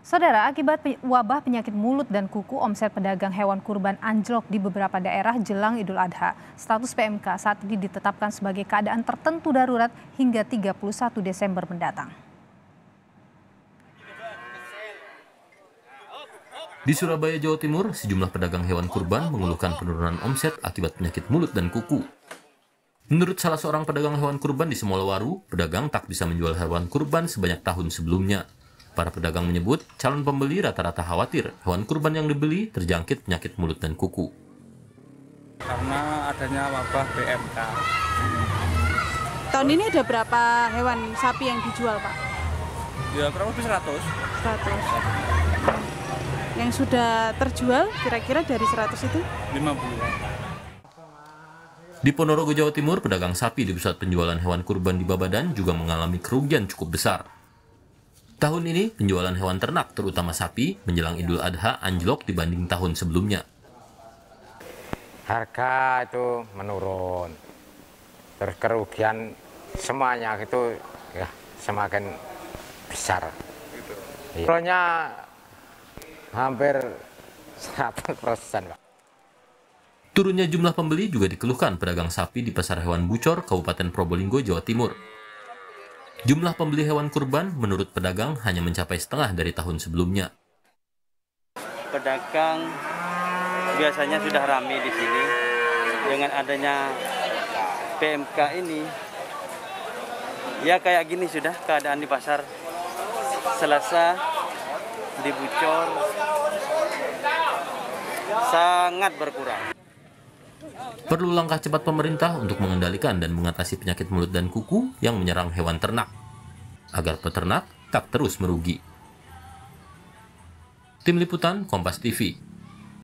Saudara, akibat wabah penyakit mulut dan kuku, omset pedagang hewan kurban anjlok di beberapa daerah jelang Idul Adha. Status PMK saat ini ditetapkan sebagai keadaan tertentu darurat hingga 31 Desember mendatang. Di Surabaya, Jawa Timur, sejumlah pedagang hewan kurban mengeluhkan penurunan omset akibat penyakit mulut dan kuku. Menurut salah seorang pedagang hewan kurban di Semolawaru, pedagang tak bisa menjual hewan kurban sebanyak tahun sebelumnya. Para pedagang menyebut calon pembeli rata-rata khawatir hewan kurban yang dibeli terjangkit penyakit mulut dan kuku. Karena adanya wabah PMK. Tahun ini ada berapa hewan sapi yang dijual, Pak? Ya kurang lebih 100. 100. Yang sudah terjual kira-kira dari 100 itu? 50. Di Ponorogo, Jawa Timur, pedagang sapi di pusat penjualan hewan kurban di Babadan juga mengalami kerugian cukup besar. Tahun ini, penjualan hewan ternak, terutama sapi, menjelang Idul Adha anjlok dibanding tahun sebelumnya. Harga itu menurun, terus kerugian semuanya itu ya semakin besar. Turunnya hampir 100%, Pak. Turunnya jumlah pembeli juga dikeluhkan pedagang sapi di Pasar Hewan Bucor, Kabupaten Probolinggo, Jawa Timur. Jumlah pembeli hewan kurban menurut pedagang hanya mencapai setengah dari tahun sebelumnya. Pedagang biasanya sudah ramai di sini. Dengan adanya PMK ini, ya kayak gini sudah keadaan di pasar. Selasa di Bucor sangat berkurang. Perlu langkah cepat pemerintah untuk mengendalikan dan mengatasi penyakit mulut dan kuku yang menyerang hewan ternak, agar peternak tak terus merugi. Tim Liputan Kompas TV.